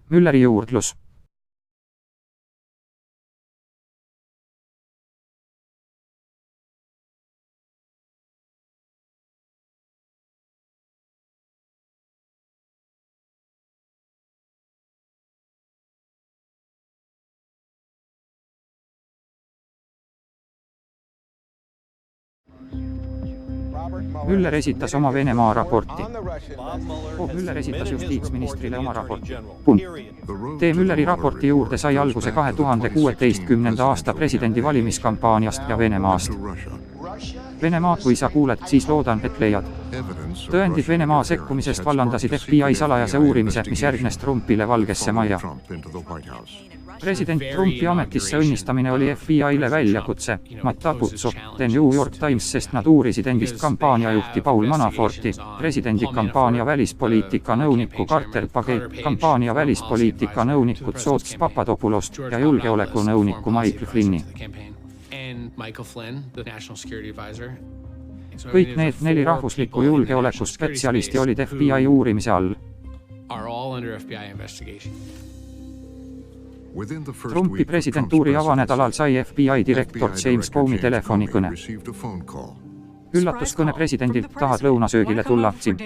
Mülleri juurdlus. Müller esitas oma Venemaa raporti. Müller esitas justiitsministrile oma raporti. T. Mülleri raporti juurde sai alguse 2016. aasta presidendi valimiskampaaniast ja Venemaast. Venemaad kui sa kuuled, siis loodan, et leiad. Tõendid Venemaa sekkumisest vallandasid FBI salajase uurimise, mis järgnes Trumpile Valgesse Majja. President Trumpi ametisse õnnistamine oli FBI'le väljakutse, Matakutsu, The New York Times, sest nad uurisid endist kampaaniajuhti Paul Manaforti, presidendi kampaania välispoliitika nõunikku Carter Page, kampaania välispoliitika nõunikku Tsoots Papadopoulost ja julgeoleku nõunikku Michael Flynni. Kõik need 4 rahvusliku julgeoleku spetsialisti olid FBI uurimise all. Trumpi presidentuuri avanädalal sai FBI direktor James Comey telefonikõne. Üllatuskõne presidendilt, tahad lõunasöögile tulla, Jim?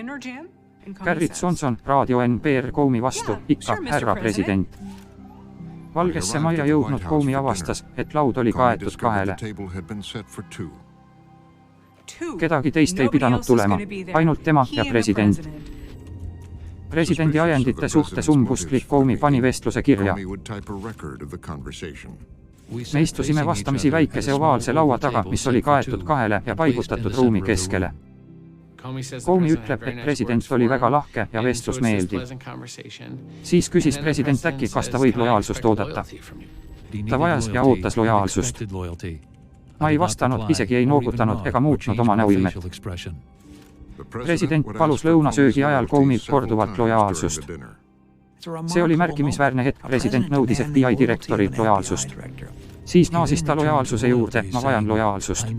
Garrett Johnson, raadio NPR Comey vastu, ikka, härra president. Valgesse Majja jõudnud Comey avastas, et laud oli kaetud 2. Kedagi teist ei pidanud tulema, ainult tema ja president. Presidendi ajendite suhtes umbusklik Comey pani vestluse kirja. Me istusime vastamisi väikese ovaalse laua taga, mis oli kaetud 2 ja paigutatud ruumi keskele. Comey ütleb, et president oli väga lahke ja vestlus meeldiv. Siis küsis president äkki, kas ta võib lojaalsust oodata. Ta vajas ja ootas lojaalsust. Ma ei vastanud, isegi ei noogutanud ega muutnud oma näoilmet. President palus lõunasöögi ajal Comey't korduvalt lojaalsust. See oli märkimisväärne hetk, president nõudis FBI direktorilt lojaalsust. Siis naasis ta lojaalsuse juurde, ma vajan lojaalsust.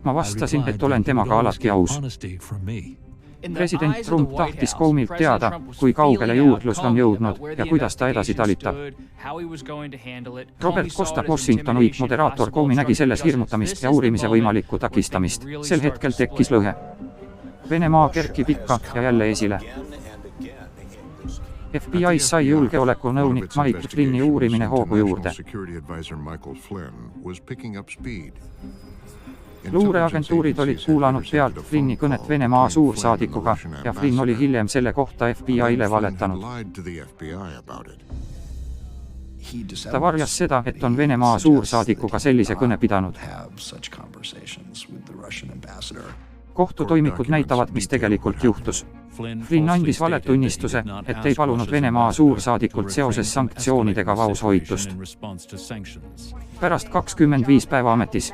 Ma vastasin, et olen temaga alati aus. President Trump tahtis Comey't teada, kui kaugele juurdlus on jõudnud ja kuidas ta edasi talitab. Robert Costa, Washington Week moderaator Comey nägi selles hirmutamist ja uurimise võimalikku takistamist. Sel hetkel tekkis lõhe. Venemaa kerkib ikka ja jälle esile. FBI sai julgeoleku nõunik Michael Flynni uurimine hoogu juurde. Luureagentuurid olid kuulanud pealt Flynni kõnet Venemaa suursaadikuga ja Flynn oli hiljem selle kohta FBI-le valetanud. Ta varjas seda, et on Venemaa suursaadikuga sellise kõne pidanud. Kohtutoimikud näitavad, mis tegelikult juhtus. Flynn andis valetunnistuse, et ei palunud Venemaa suursaadikult seoses sanktsioonidega vaoshoitust. Pärast 25 päeva ametis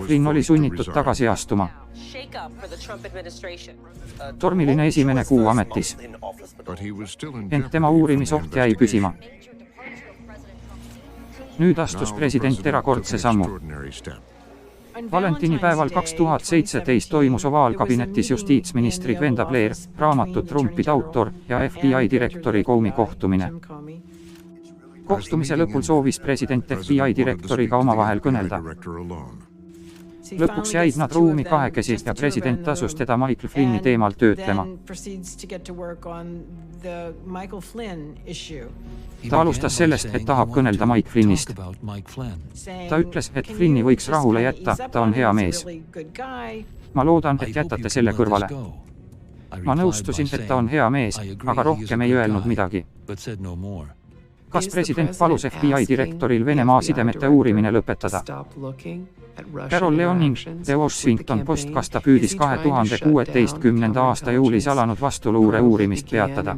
Flynn oli sunnitud tagasi astuma. Tormiline esimene kuu ametis. Ent tema uurimisoht jäi püsima. Nüüd astus president erakordse sammu. Valentinipäeval 2017 toimus ovaalkabinetis justiitsministri Gwenda Blair, raamatut Trumpide autor ja FBI direktori Comey kohtumine. Kohtumise lõpul soovis president FBI direktoriga omavahel kõnelda. Lõpuks jäid nad ruumi kahekesi ja president asus teda Michael Flynni teemal töötlema. Ta alustas sellest, et tahab kõnelda Mike Flynnist. Ta ütles, et Flynni võiks rahule jätta, ta on hea mees. Ma loodan, et jätate selle kõrvale. Ma nõustusin, et ta on hea mees, aga rohkem ei öelnud midagi. Kas president palus FBI direktoril Venemaa sidemete uurimine lõpetada? Carol Leoning, The Washington Post, kas ta püüdis 2016. aasta juulis alanud vastuluure uurimist peatada.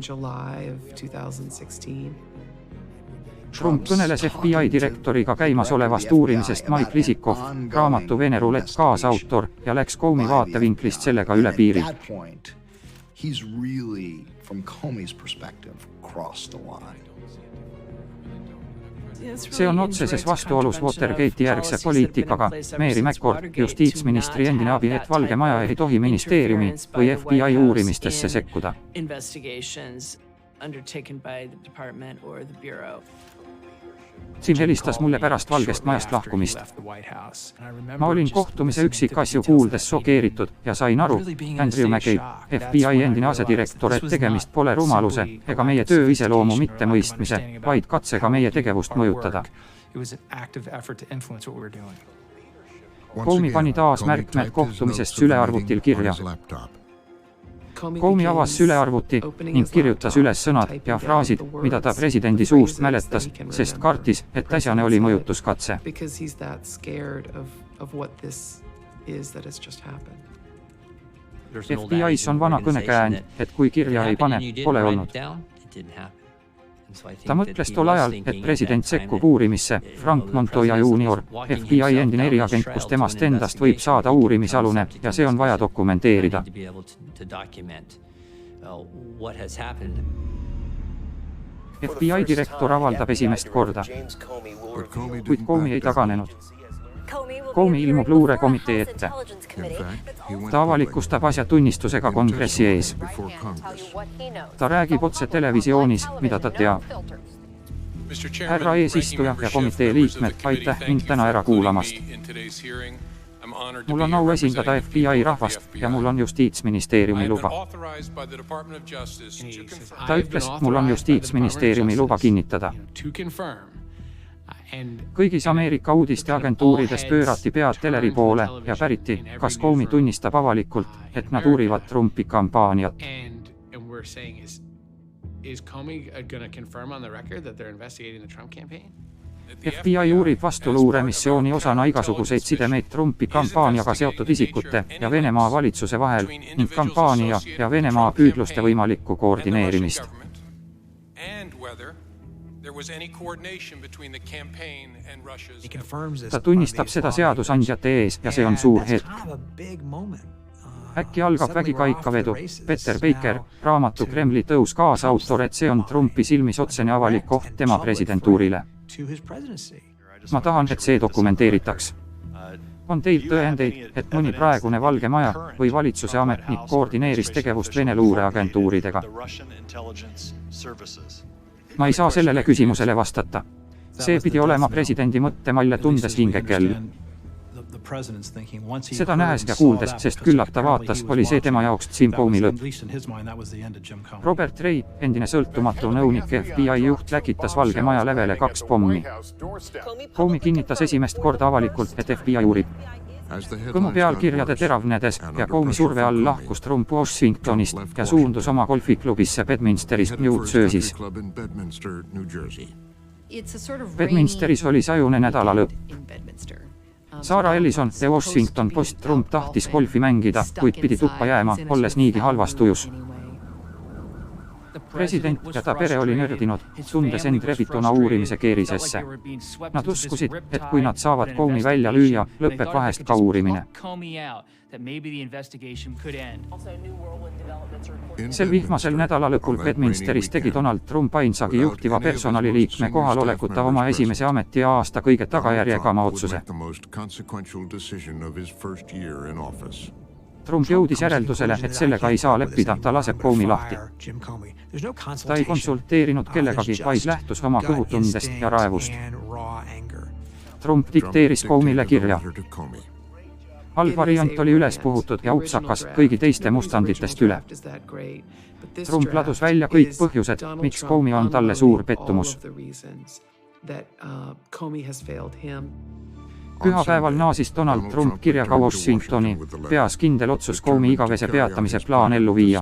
Trump kõneles FBI direktoriga käimasolevast uurimisest Mike Lisikov, raamatu Vene rulett kaasautor, ja läks Comey vaatevinklist sellega üle piiri. See on otseses vastuolus Watergate'i järgse poliitikaga. Mary McCord, justiitsministri endine abi, et Valge Maja ei tohi ministeeriumi või FBI uurimistesse sekkuda. undertaken by the department or the bureau. Jim helistas mulle pärast Valgest Majast lahkumist. Ma olin kohtumise üksikasju kuuldes šokeeritud ja sain aru, Andrew McCabe, FBI endine asedirektor, et tegemist pole rumaluse ega meie töö iseloomu mittemõistmise, vaid katsega meie tegevust mõjutada. Comey pani taas märkmed kohtumisest sülearvutil kirja. Comey avas sülearvuti ning kirjutas üles sõnad ja fraasid, mida ta presidendi suust mäletas, sest kartis, et äsjane oli mõjutuskatse. FBI's on vana kõnekäänd, et kui kirja ei pane, pole olnud. Ta mõtles tol ajal, et president sekkub uurimisse, Frank Montoya Jr., FBI endine eriagent, kus temast endast võib saada uurimisalune ja see on vaja dokumenteerida. FBI direktor avaldab esimest korda, kuid Comey ei taganenud. Comey ilmub luurekomitee ette. Ta avalikustab asja tunnistusega kongressi ees. Ta räägib otse televisioonis, mida ta teab. Härra eesistuja ja komitee liikmed, aitäh mind täna ära kuulamast. Mul on au esindada FBI rahvast ja mul on Justiitsministeeriumi luba. Ta ütles, mul on Justiitsministeeriumi luba kinnitada. Kõigis Ameerika uudisteagentuurides pöörati pead teleri poole ja päriti, kas Comey tunnistab avalikult, et nad uurivad Trumpi kampaaniat. FBI uurib vastuluuremissiooni osana igasuguseid sidemeid Trumpi kampaaniaga seotud isikute ja Venemaa valitsuse vahel ning kampaania ja Venemaa püüdluste võimalikku koordineerimist. Ta tunnistab seda seadusandjate ees ja see on suur hetk. Äkki algab vägikaikavedu. Peter Baker, raamatu Kremli tõus kaasautor, et see on Trumpi silmis otsene avalik koht tema presidentuurile. Ma tahan, et see dokumenteeritaks. On teil tõendeid, et mõni praegune Valge Maja või valitsuse ametnik koordineeris tegevust Vene luureagentuuridega? Ma ei saa sellele küsimusele vastata. See pidi olema presidendi mõttemalle tundes hingekell. Seda nähes ja kuuldes, sest küllap ta vaatas, oli see tema jaoks Jim Comey lõpp. Robert Ray, endine sõltumatu nõunik FBI juht, läkitas Valge Maja levele 2 pommi. Comey kinnitas esimest korda avalikult, et FBI uurib. Kõmu pealkirjade teravnedes ja Comey surve all lahkus Trump Washingtonist ja suundus oma golfiklubisse Bedminsteris, New Jersey's. Bedminsteris oli sajune nädala lõpp. Sarah Ellison, The Washington Post: Trump tahtis golfi mängida, kuid pidi tuppa jääma, olles niigi halvas tujus. President ja ta pere oli nördinud, tundes end rebituna uurimise keerisesse. Nad uskusid, et kui nad saavad Comey välja lüüa, lõpeb vahest ka uurimine. Sel vihmasel nädalalõpul Bedminsteris tegi Donald Trump ainsagi juhtiva personaliliikme kohalolekuta oma esimese ametiaasta kõige tagajärjegama otsuse. Trump jõudis järeldusele, et sellega ei saa leppida, ta laseb Comey lahti. Ta ei konsulteerinud kellegagi, vaid lähtus oma kõhutundest ja raevust. Trump dikteeris Comey'le kirja. Algvariant oli üles puhutud ja upsakas kõigi teiste mustanditest üle. Trump ladus välja kõik põhjused, miks Comey on talle suur pettumus. Pühapäeval naasis Donald Trump kirjaga Washingtoni, peas kindel otsus Comey igavese peatamise plaan ellu viia.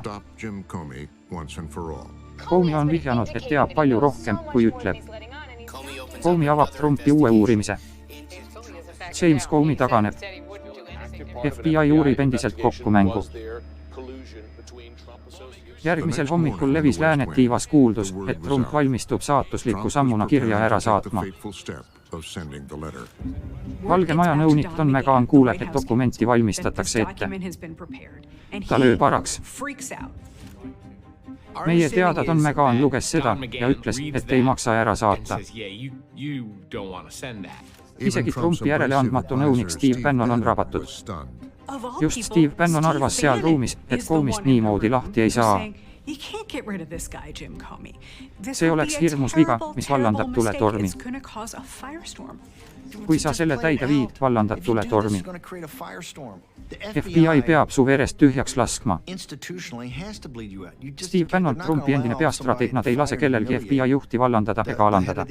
Comey on vihjanud, et teab palju rohkem, kui ütleb. Comey avab Trumpi uue uurimise. James Comey taganeb. FBI uurib endiselt kokkumängu. Järgmisel hommikul levis läänetiivas kuuldus, et Trump valmistub saatusliku sammuna kirja ära saatma. Valge Maja nõunik Don McGahn kuuleb, et dokumenti valmistatakse ette. Ta lööb araks. Meie teada Don McGahn luges seda ja ütles, et ei maksa ära saata. Isegi Trumpi järeleandmatu nõunik Steve Bannon on rabatud. Just Steve Bannon arvas seal ruumis, et Comeyst niimoodi lahti ei saa. You can't get rid of this guy, Jim Comey. This See would oleks be a hirmus viga, terrible, mis vallandab terrible mistake. tuletormi. It's gonna cause a firestorm. Kui sa selle täide viid, vallandad tuletormi. FBI peab su verest tühjaks laskma. Steve Bannon, Trumpi endine peastrateeg, nad ei lase kellelgi FBI juhti vallandada ega alandada.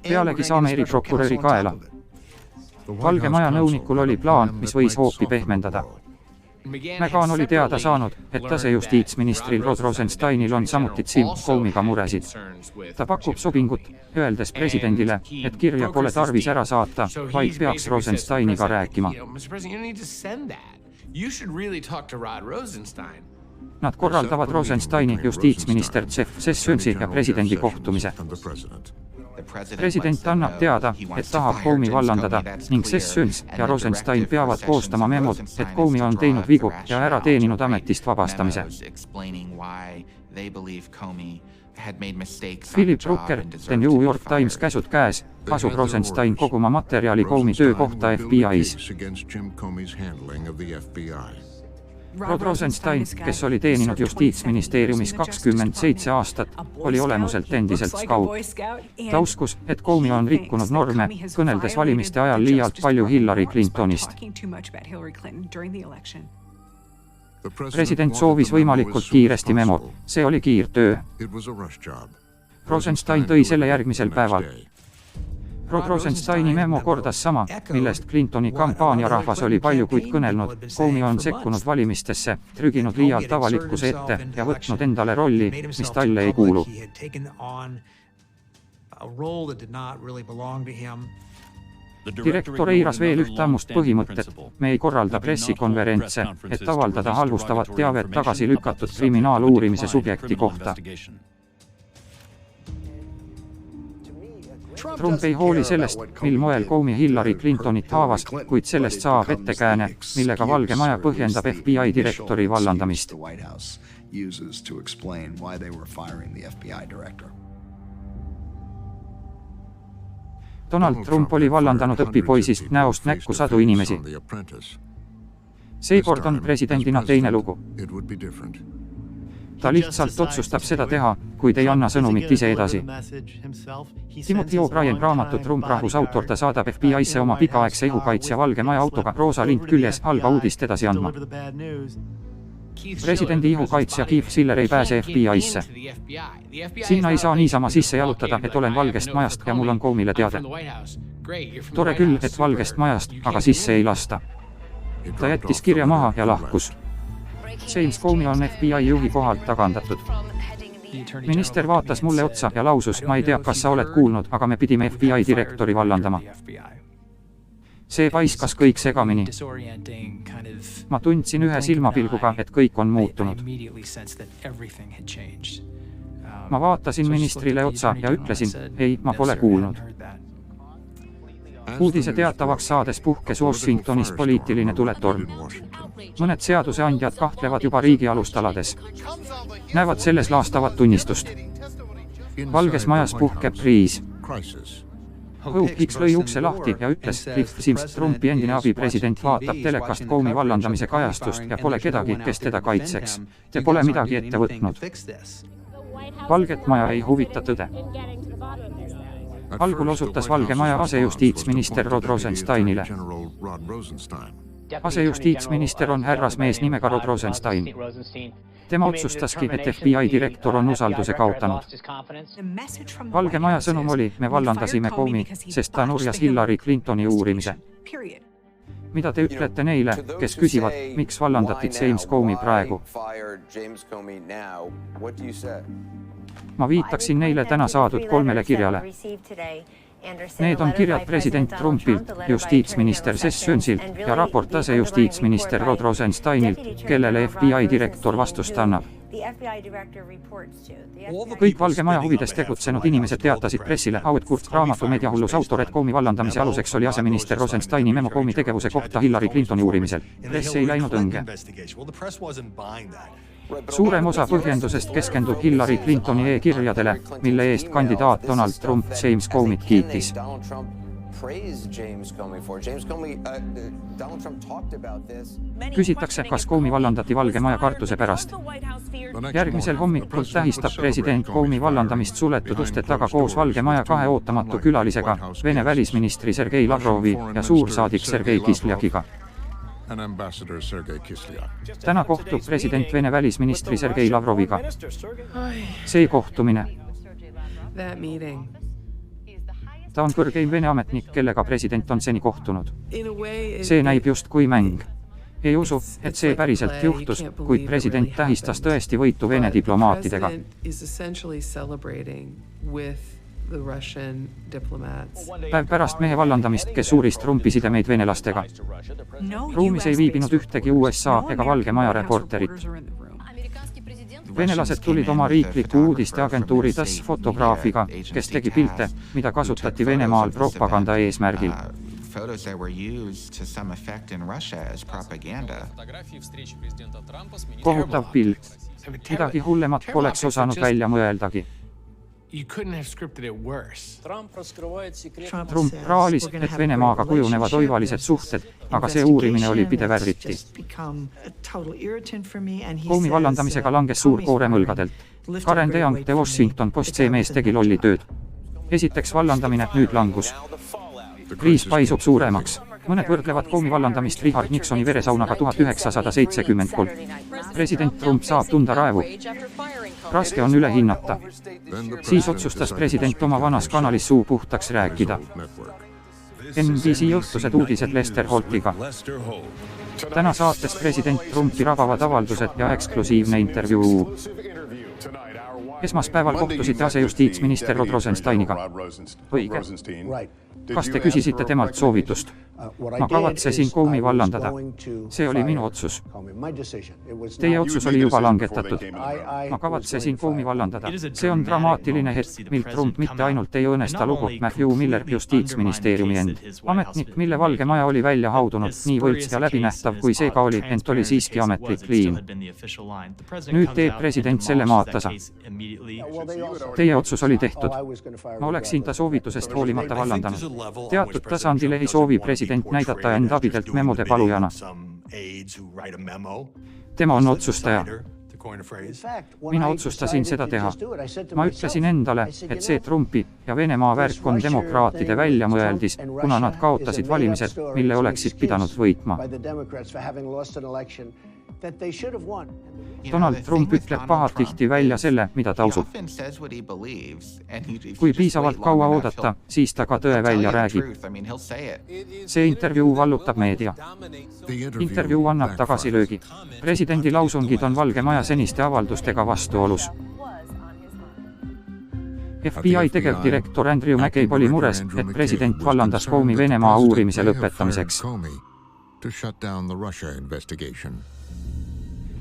Pealegi saame eriprokuröri kaela. Valge Maja nõunikul oli plaan, mis võis hoopi pehmendada. McGahn oli teada saanud, et asejustiitsministril Rod Rosensteinil on samuti Jim Comeyga muresid. Ta pakub sobingut, öeldes presidendile, et kirja pole tarvis ära saata, vaid peaks Rosensteiniga rääkima. Nad korraldavad Rosensteini, justiitsminister Jeff Sessionsi ja presidendi kohtumise. President annab teada, et tahab Comey vallandada ning Sessions ja Rosenstein peavad koostama memod, et Comey on teinud vigu ja ära teeninud ametist vabastamise. Philip Brooker, The New York Times käsud käes, asub Rosenstein koguma materjali Comey töö kohta FBI's. Rod Rosenstein, kes oli teeninud justiitsministeeriumis 27 aastat, oli olemuselt endiselt skaut. Ta uskus, et Comey on rikkunud norme, kõneldes valimiste ajal liialt palju Hillary Clintonist. President soovis võimalikult kiiresti memo, see oli kiirtöö. Rosenstein tõi selle järgmisel päeval. Rod Rosensteini memo kordas sama, millest Clintoni kampaaniarahvas oli palju kuid kõnelnud. Comey on sekkunud valimistesse, trüginud liialt avalikkuse ette ja võtnud endale rolli, mis talle ei kuulu. Direktor eiras veel üht ammust põhimõtet, me ei korralda pressikonverentse, et avaldada halvustavat teavet tagasi lükatud kriminaaluurimise subjekti kohta. Trump ei hooli sellest, mil moel Comey Hillary Clintonit haavas, kuid sellest saab ettekääne, millega Valge Maja põhjendab FBI direktori vallandamist. Donald Trump oli vallandanud õpipoisist näost näkku sadu inimesi. Seekord on presidendina teine lugu. Ta lihtsalt otsustab seda teha, kuid ei anna sõnumit ise edasi. Timothy O'Brien raamatut Trump rahvusautor, ta saadab FBI-sse oma pikaaegse ihukaitsja Valge Maja autoga roosa lint küljes halba uudist edasi andma. Presidendi ihukaitsja Keith Siller ei pääse FBI-sse. Sinna ei saa niisama sisse jalutada, et olen Valgest Majast ja mul on Comey'le teade. Tore küll, et Valgest Majast, aga sisse ei lasta. Ta jättis kirja maha ja lahkus. James Comey on FBI juhi kohalt tagandatud. Minister vaatas mulle otsa ja lausus, ma ei tea, kas sa oled kuulnud, aga me pidime FBI direktori vallandama. See paiskas kõik segamini. Ma tundsin ühe silmapilguga, et kõik on muutunud. Ma vaatasin ministrile otsa ja ütlesin, ei, ma pole kuulnud. Uudise teatavaks saades puhkes Washingtonis poliitiline tuletorm. Mõned seaduseandjad kahtlevad juba riigi alustalades. Näevad selles laastavat tunnistust. Valges Majas puhkeb kriis. Hope Hicks lõi ukse lahti ja ütles, Cliff Sims, Trumpi endine abipresident, vaatab telekast Comey vallandamise kajastust ja pole kedagi, kes teda kaitseks. Te pole midagi ette võtnud. Valget Maja ei huvita tõde. Algul osutas Valge Maja asejustiitsminister Rod Rosensteinile. Asejustiitsminister on härrasmees nimega Rod Rosenstein. Tema otsustaski, et FBI direktor on usalduse kaotanud. Valge Maja sõnum oli, me vallandasime Comey, sest ta nurjas Hillary Clintoni uurimise. Mida te ütlete neile, kes küsivad, miks vallandati James Comey praegu? Ma viitaksin neile täna saadud 3 kirjale. Need on kirjad president Trumpilt, justiitsminister Sessionsilt ja raport asejustiitsminister Rod Rosensteinilt, kellele FBI direktor vastust annab. Kõik Valge Maja huvides tegutsenud inimesed teatasid pressile, Howard Kurtz, raamatu Meediahullus autor, et Comey vallandamise aluseks oli aseminister Rosensteini memo Comey tegevuse kohta Hillary Clintoni uurimisel. Press ei läinud õnge. Suurem osa põhjendusest keskendub Hillary Clintoni e-kirjadele, mille eest kandidaat Donald Trump James Comeyt kiitis. Küsitakse, kas Comey vallandati Valge Maja kartuse pärast. Järgmisel hommikul tähistab president Comey vallandamist suletud uste taga koos Valge Maja 2 ootamatu külalisega, Vene välisministri Sergei Lavrovi ja suursaadik Sergei Kisljakiga. Täna kohtub president Vene välisministri Sergei Lavroviga. See kohtumine. Ta on kõrgeim Vene ametnik, kellega president on seni kohtunud. See näib just kui mäng. Ei usu, et see päriselt juhtus, kuid president tähistas tõesti võitu Vene diplomaatidega. Päev pärast mehe vallandamist, kes uuris Trumpi sidemeid venelastega. Ruumis ei viibinud ühtegi USA ega Valge Maja reporterit. Venelased tulid oma riikliku uudisteagentuuri TASS fotograafiga, kes tegi pilte, mida kasutati Venemaal propaganda eesmärgil. Kohutav pilt. Midagi hullemat poleks osanud välja mõeldagi. Trump raalis, et Venemaaga kujunevad oivalised suhted, aga see uurimine oli pidev ärriti. Comey vallandamisega langes suur koorem õlgadelt. Karen DeYoung The Washington Post see mees tegi lolli tööd. Esiteks vallandamine, nüüd langus. Kriis paisub suuremaks. Mõned võrdlevad Comey vallandamist Richard Nixoni veresaunaga 1973. President Trump saab tunda raevu. Raske on üle hinnata. Siis otsustas president oma vanas kanalis suu puhtaks rääkida. NBC õhtused uudised Lester Holtiga. Täna saates president Trumpi rabavad avaldused ja eksklusiivne intervjuu. Esmaspäeval kohtusite asejustiitsminister Rod Rosensteiniga. Õige. Kas te küsisite temalt soovitust? Ma kavatsesin Comey vallandada. See oli minu otsus. Teie otsus oli juba langetatud. Ma kavatsesin Comey vallandada. See on dramaatiline hetk, mil Trump mitte ainult ei õõnesta lugu Matthew Miller justiitsministeeriumi end. Ametnik, mille Valge Maja oli välja haudunud, nii võlts ja läbinähtav kui see ka oli, ent oli siiski ametlik liin. Nüüd teeb president selle maatasa. Teie otsus oli tehtud. Ma oleksin ta soovitusest hoolimata vallandanud. Teatud tasandil ei soovi president näidata end abidelt memode palujana. Tema on otsustaja. Mina otsustasin seda teha. Ma ütlesin endale, et see Trumpi ja Venemaa värk on demokraatide väljamõeldis, kuna nad kaotasid valimised, mille oleksid pidanud võitma. Donald Trump ütleb pahatihti välja selle, mida ta usub. Kui piisavalt kaua oodata, siis ta ka tõe välja räägib. See intervjuu vallutab meedia. Intervjuu annab tagasilöögi. Presidendi lausungid on Valge Maja seniste avaldustega vastuolus. FBI tegevdirektor Andrew McCabe oli mures, et president vallandas Comey Venemaa uurimise lõpetamiseks.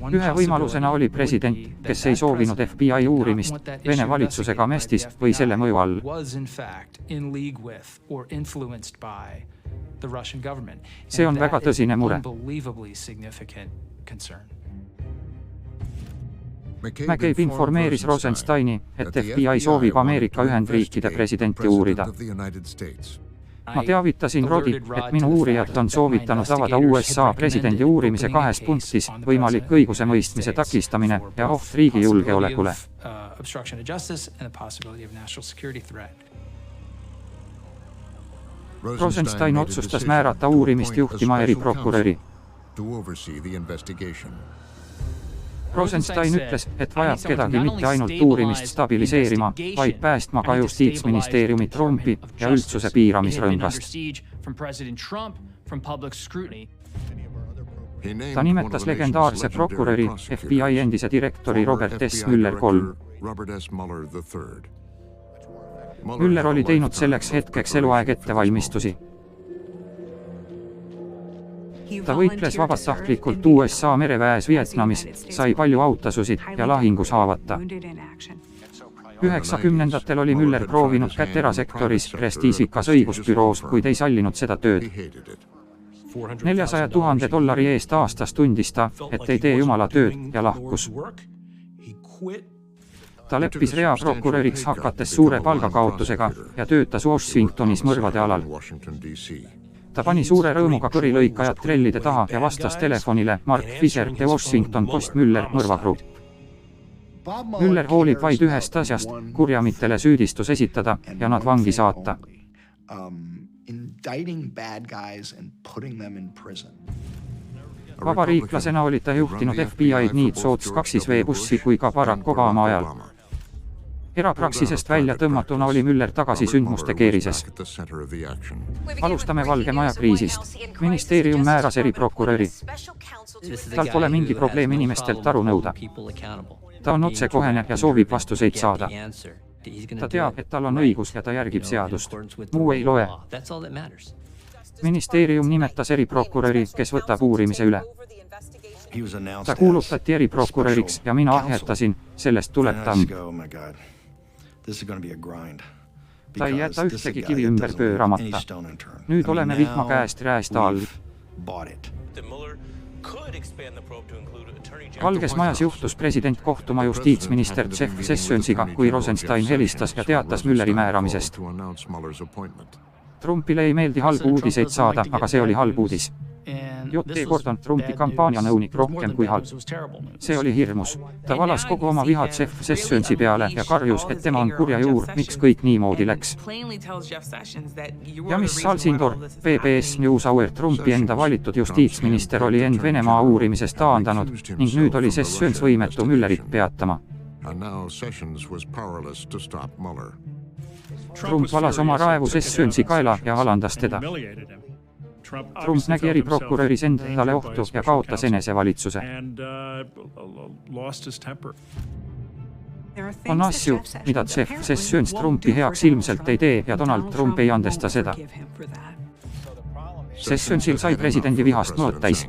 Ühe võimalusena oli president, kes ei soovinud FBI uurimist Vene valitsusega mestis või selle mõju all. See on väga tõsine mure. McCabe informeeris Rosensteini, et FBI soovib Ameerika Ühendriikide presidenti uurida. Ma teavitasin Rodi, et minu uurijad on soovitanud avada USA presidendi uurimise 2 punktis, võimalik õigusemõistmise takistamine ja oht riigi julgeolekule. Rosenstein otsustas määrata uurimist juhtima eriprokuröri. Rosenstein ütles, et vajab kedagi mitte ainult uurimist stabiliseerima, vaid päästma ka justiitsministeeriumi Trumpi ja üldsuse piiramisrõngast. Ta nimetas legendaarse prokuröri, FBI endise direktori Robert S. Mueller III. Mueller oli teinud selleks hetkeks eluaeg ettevalmistusi. Ta võitles vabatahtlikult USA mereväes Vietnamis, sai palju autasusid ja lahingus haavata. 90ndatel oli Mueller proovinud kätt erasektoris prestiižikas õigusbüroos, kuid ei sallinud seda tööd. $400,000 eest aastas tundis ta, et ei tee jumala tööd ja lahkus. Ta leppis reaprokuröriks hakates suure palgakaotusega ja töötas Washingtonis mõrvade alal. Ta pani suure rõõmuga kõrilõikajad trellide taha ja vastas telefonile Mark Fisher ja Washington Post Müller mõrvagrupp. Müller hoolib vaid ühest asjast, kurjamitele süüdistus esitada ja nad vangi saata. Vabariiklasena oli ta juhtinud FBI'd nii George 2. Bushi kui ka Barack Obama ajal. Erapraksisest välja tõmmatuna oli Müller tagasi sündmuste keerises. Alustame Valge Maja kriisist. Ministeerium määras eriprokuröri. Tal pole mingi probleem inimestelt aru nõuda. Ta on otsekohene ja soovib vastuseid saada. Ta teab, et tal on õigus ja ta järgib seadust. Muu ei loe. Ministeerium nimetas eriprokuröri, kes võtab uurimise üle. Ta kuulutati eriprokuröriks ja mina ahjetasin, sellest tuleb tamm. Ta ei jäta ühtegi kivi ümber pööramata. Nüüd oleme vihma käest räästa all. Valges Majas juhtus president kohtuma justiitsminister Jeff Sessionsiga, kui Rosenstein helistas ja teatas Mülleri määramisest. Trumpile ei meeldi halbu uudiseid saada, aga see oli halb uudis. J.T. Gordon, Trumpi kampaanianõunik rohkem kui halb. See oli hirmus. Ta valas kogu oma viha Jeff Sessionsi peale ja karjus, et tema on kurja juur, miks kõik niimoodi läks. Ja mis Salsindor, PBS NewsHour Trumpi enda valitud justiitsminister oli end Venemaa uurimisest taandanud ning nüüd oli Sessions võimetu Müllerit peatama. Trump valas oma raevu Sessionsi kaela ja alandas teda. Trump nägi eriprokuröris endale ohtu ja kaotas enesevalitsuse. On asju, mida Jeff Sessions Trumpi heaks ilmselt ei tee ja Donald Trump ei andesta seda. Sessionsil sai presidendi vihast mõõt täis.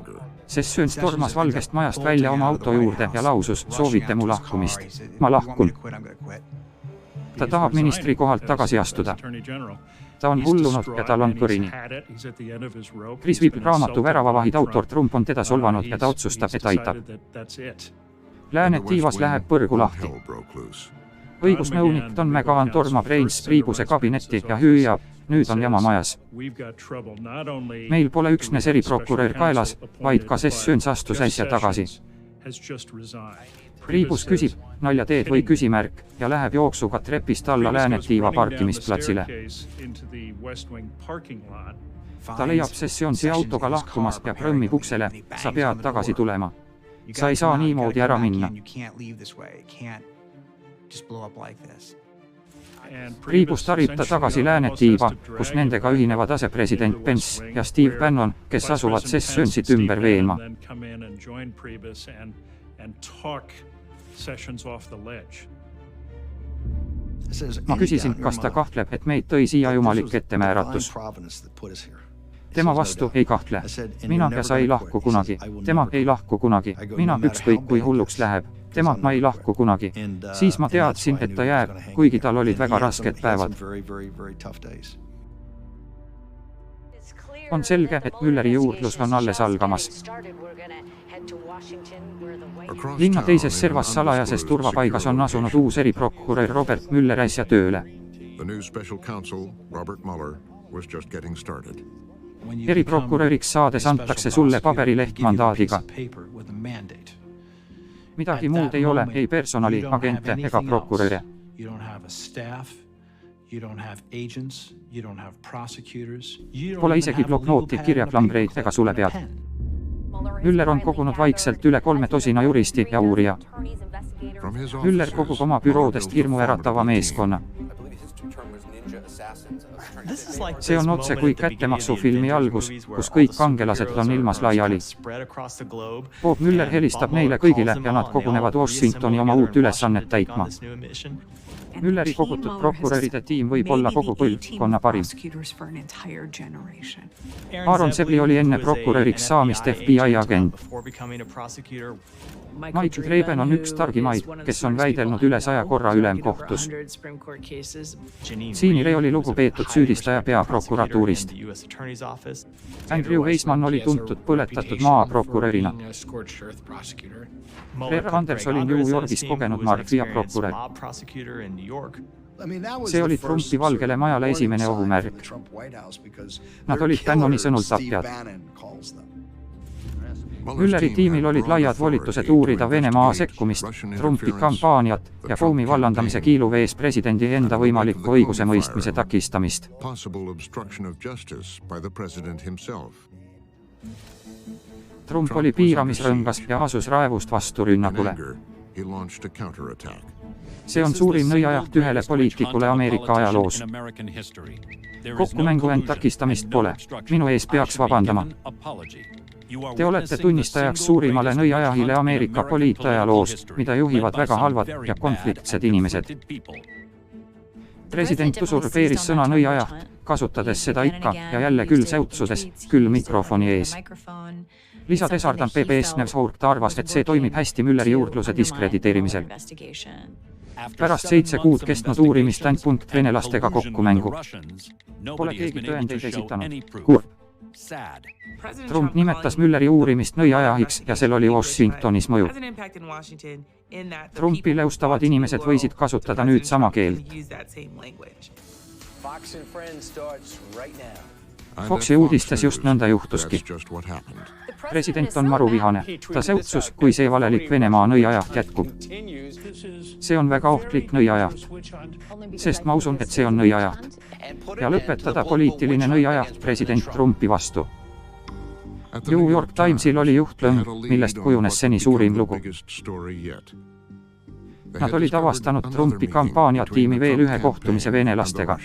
Sessions tormas Valgest Majast välja oma auto juurde ja lausus, soovite mu lahkumist. Ma lahkun. Ta tahab ministri kohalt tagasi astuda. Ta on hullunud ja tal on kõrini. Chris Webb raamatu Väravavahid autor Trump on teda solvanud ja ta otsustab, et aitab. Lääne tiivas läheb põrgu lahti. Õigusnõunik Don McGahn tormab Reince Priebuse kabinetti ja hüüab, nüüd on jama majas. Meil pole üksnes eriprokurör kaelas, vaid ka Sessions astus äsja tagasi. Priebus küsib, nalja teed või küsimärk, ja läheb jooksuga trepist alla Läänetiiva parkimisplatsile. Ta leiab Sessionsi autoga lahkumas ja prõmmib uksele, sa pead tagasi tulema. Sa ei saa niimoodi ära minna. Priebus tarib ta tagasi Läänetiiva, kus nendega ühinevad asepresident Pence ja Steve Bannon, kes asuvad Sessionsit ümber veenma. Ma küsisin, kas ta kahtleb, et meid tõi siia jumalik ettemääratus. Tema vastu ei kahtle. Mina ja sa ei lahku kunagi. Tema ei lahku kunagi. Mina ükskõik kui hulluks läheb. Tema ma ei lahku kunagi. Siis ma teadsin, et ta jääb, kuigi tal olid väga rasked päevad. On selge, et Mülleri juurdlus on alles algamas. Linna teises servas salajases turvapaigas on asunud uus eriprokurör Robert Mueller äsja tööle. Eriprokuröriks saades antakse sulle paberileht mandaadiga. Midagi muud ei ole, ei personali, agente ega prokuröre. Pole isegi bloknooti, kirjaklambreid ega sulepead. Müller on kogunud vaikselt üle 3 tosina juristi ja uurija. Müller kogub oma büroodest hirmuäratava meeskonna. See on otse kui kättemaksufilmi algus, kus kõik kangelased on ilmas laiali. Bob Müller helistab neile kõigile ja nad kogunevad Washingtoni oma uut ülesannet täitma. Mülleri kogutud prokuröride tiim võib olla kogu põlvkonna parim. Aaron Sebli oli enne prokuröriks saamist FBI agent. Michael Graben on üks targimaid, kes on väidelnud üle 100 korra ülemkohtus. Siinile oli lugupeetud süüdistaja peaprokuratuurist. Andrew Weissmann oli tuntud põletatud maaprokurörina. Claire Anders oli New Yorgis kogenud mafia prokurör. See oli Trumpi Valgele Majale esimene ohumärk. Nad olid Bannoni sõnul tapjad. Mülleri tiimil olid laiad volitused uurida Venemaa sekkumist, Trumpi kampaaniat ja Comey vallandamise kiiluvees presidendi enda võimaliku õigusemõistmise takistamist. Trump oli piiramisrõngas ja asus raevust vastu rünnakule. See on suurim nõiajaht ühele poliitikule Ameerika ajaloos. Kokkumängu end takistamist pole. Minu ees peaks vabandama. Te olete tunnistajaks suurimale nõiajahile Ameerika poliitajaloos, mida juhivad väga halvad ja konfliktsed inimesed. President usurpeeris sõna nõiajaht, kasutades seda ikka ja jälle küll säutsudes, küll mikrofoni ees. Lisa Desardan PBS News arvas, et see toimib hästi Mülleri juurdluse diskrediteerimisel. Pärast 7 kuud kestnud uurimist ainult venelastega kokkumängu. Pole keegi tõendeid esitanud. Kurb. Trump nimetas Mülleri uurimist nõiajahiks ja sel oli Washingtonis mõju. Trumpi leustavad inimesed võisid kasutada nüüd sama keelt. Foxi uudistes just nõnda juhtuski. President on maruvihane. Ta säutsus, kui see valelik Venemaa nõiajaht jätkub. See on väga ohtlik nõiajaht. Sest ma usun, et see on nõiajaht. Ja lõpetada poliitiline nõiajaht president Trumpi vastu. New York Timesil oli juhtlõng, millest kujunes seni suurim lugu. Nad olid avastanud Trumpi kampaaniatiimi veel ühe kohtumise venelastega.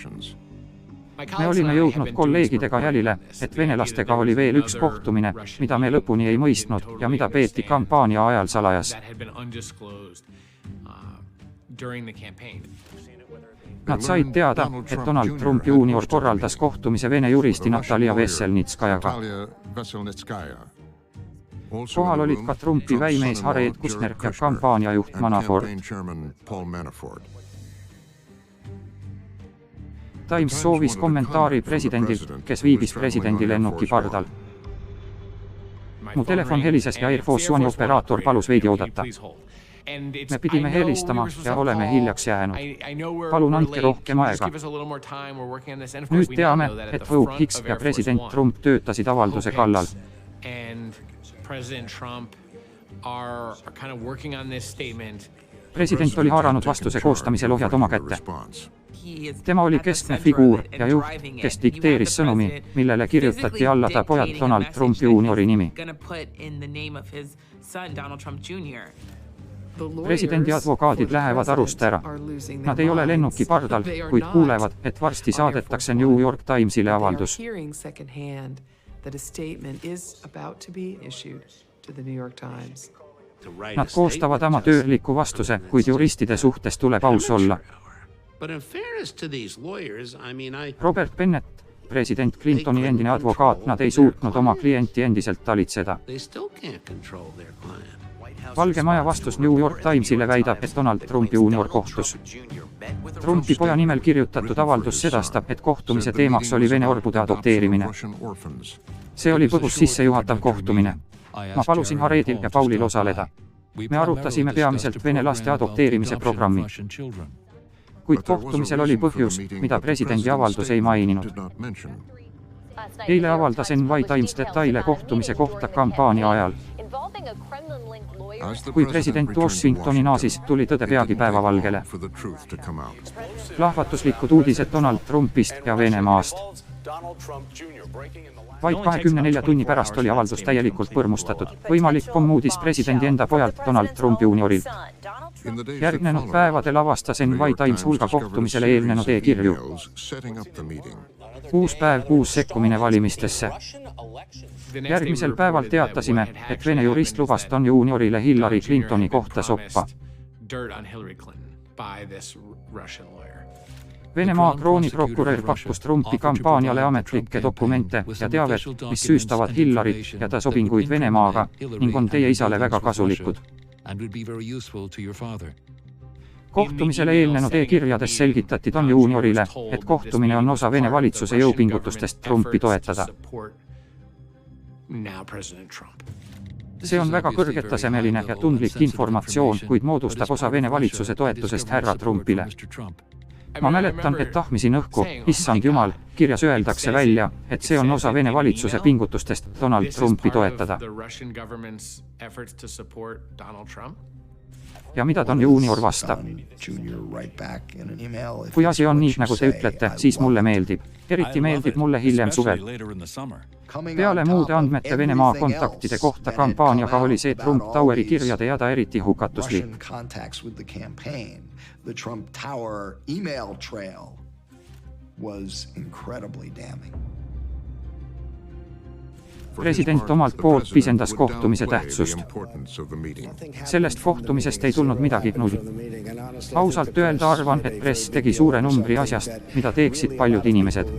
Me olime jõudnud kolleegidega jälile, et venelastega oli veel üks kohtumine, mida me lõpuni ei mõistnud ja mida peeti kampaania ajal salajas. Nad said teada, et Donald Trump Jr. korraldas kohtumise vene juristi Natalia Veselnitskajaga. Kohal olid ka Trumpi väimees Jared Kushner ja kampaaniajuht Manafort. Times soovis kommentaari presidendilt, kes viibis presidendi lennuki pardal. Mu telefon helises ja Air Force One operaator palus veidi oodata. Me pidime helistama ja oleme hiljaks jäänud. Palun andke rohkem aega. Nüüd teame, et Vogue Hicks ja president Trump töötasid avalduse kallal. President oli haaranud vastuse koostamisel ohjad oma kätte. Tema oli keskne figuur ja juht, kes dikteeris sõnumi, millele kirjutati alla ta pojad Donald Trump Jr. nimi. Presidendi advokaadid lähevad arust ära. Nad ei ole lennuki pardal, kuid kuulevad, et varsti saadetakse New York Timesile avaldus. Nad koostavad amatöörliku vastuse, kuid juristide suhtes tuleb aus olla. Robert Bennett, president Clintoni endine advokaat, nad ei suutnud oma klienti endiselt talitseda. Valge Maja vastus New York Timesile väidab, et Donald Trump Jr. kohtus. Trumpi poja nimel kirjutatud avaldus sedastab, et kohtumise teemaks oli vene orbude adopteerimine. See oli põgus sissejuhatav kohtumine. Ma palusin Jaredil ja Paulil osaleda. Me arutasime peamiselt vene laste adopteerimise programmi. Kuid kohtumisel oli põhjus, mida presidendi avaldus ei maininud. Eile avaldas NY Times detaile kohtumise kohta kampaania ajal. Kui president Washingtoni naasis, tuli tõde peagi päevavalgele. Plahvatuslikud uudised Donald Trumpist ja Venemaast. Vaid 24 tunni pärast oli avaldus täielikult põrmustatud. Võimalik pommuudis presidendi enda pojalt Donald Trump Jr. Järgnenud päevadel avastas NY Times hulga kohtumisele eelnenud e-kirju. Uus päev, uus sekkumine valimistesse. Järgmisel päeval teatasime, et vene jurist lubas Don Juniorile Hillary Clintoni kohta soppa. Venemaa krooniprokurör pakkus Trumpi kampaaniale ametlikke dokumente ja teavet, mis süüstavad Hillaryt ja ta sobinguid Venemaaga ning on teie isale väga kasulikud. and would be very useful to your father. Kohtumisele eelnenud e-kirjades selgitati Don Juniorile, et kohtumine on osa Vene valitsuse jõupingutustest Trumpi toetada. See on väga kõrgetasemeline ja tundlik informatsioon, kuid moodustab osa Vene valitsuse toetusest härra Trumpile. Ma mäletan, et tahmisin õhku, issand jumal, kirjas öeldakse välja, et see on osa Vene valitsuse pingutustest Donald Trumpi toetada. Ja mida Don Junior vastab? Kui asi on nii, nagu te ütlete, siis mulle meeldib. Eriti meeldib mulle hiljem suvel. Peale muude andmete Venemaa kontaktide kohta kampaaniaga oli see Trump Toweri kirjade ja ta eriti hukatuslik. The Trump Tower email trail was incredibly damning. President omalt poolt pisendas kohtumise tähtsust. Sellest kohtumisest ei tulnud midagi null. Ausalt öelda arvan, et press tegi suure numbri asjast, mida teeksid paljud inimesed.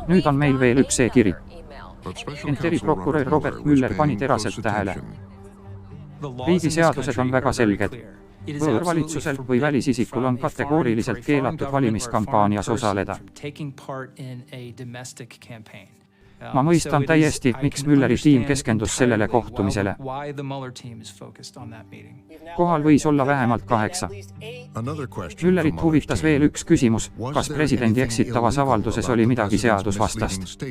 Nüüd on meil veel üks e-kiri. Ent eriprokurör Robert Mueller pani teraselt tähele. Riigiseadused on väga selged. Võõrvalitsusel või välisisikul on kategooriliselt keelatud valimiskampaanias osaleda. Ma mõistan täiesti, miks Muelleri tiim keskendus sellele kohtumisele. Kohal võis olla vähemalt 8. Muellerit huvitas veel üks küsimus, kas presidendi eksitavas avalduses oli midagi seadusvastast.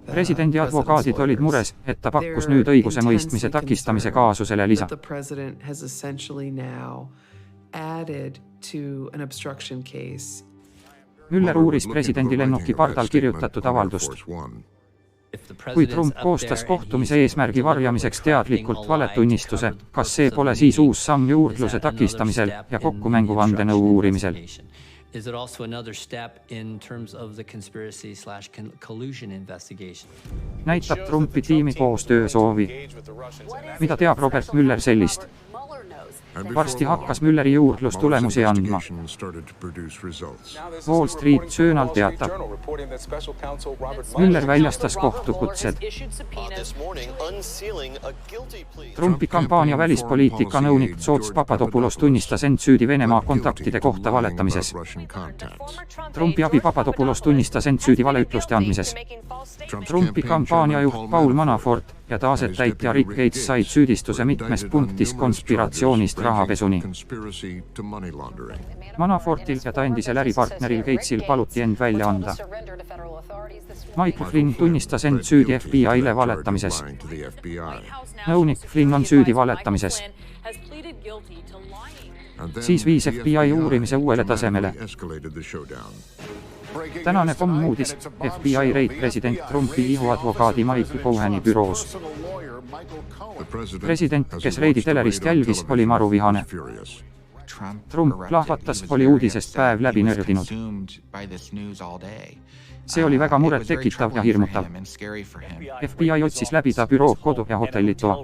Presidendi advokaadid olid mures, et ta pakkus nüüd õiguse mõistmise takistamise kaasusele lisa. Mueller uuris presidendi lennuki pardal kirjutatud avaldust. Kui Trump koostas kohtumise eesmärgi varjamiseks teadlikult valetunnistuse, kas see pole siis uus samm juurdluse takistamisel ja kokkumängu vandenõu uurimisel? Is it also another step in terms of the conspiracy/collusion investigation? Näitab Trumpi tiimi koostöö soovi. Mida teab Robert Mueller sellist? Varsti hakkas Muelleri juurdlus tulemusi andma. Wall Street Journal teatab. Mueller väljastas kohtukutsed. Trumpi kampaania välispoliitika nõunik George Papadopoulos tunnistas end süüdi Venemaa kontaktide kohta valetamises. Trumpi abi Papadopoulos tunnistas end süüdi valeütluste andmises. Trumpi kampaaniajuht Paul Manafort ja ta asetäitja Rick Gates said süüdistuse mitmes punktis konspiratsioonist rahapesuni. Manafortil ja ta endisel äripartneril Gatesil paluti end välja anda. Michael Flynn tunnistas end süüdi FBI-le valetamises. Nõunik Flynn on süüdi valetamises. Siis viis FBI uurimise uuele tasemele. Tänane pomm uudis, FBI reid president Trumpi ihuadvokaadi Michael Coheni büroos. President, kes reidi telerist jälgis, oli maruvihane. Trump plahvatas, oli uudisest päev läbi nördinud. See oli väga muret tekitav ja hirmutav. FBI otsis läbi ta büroo, kodu ja hotellitoa.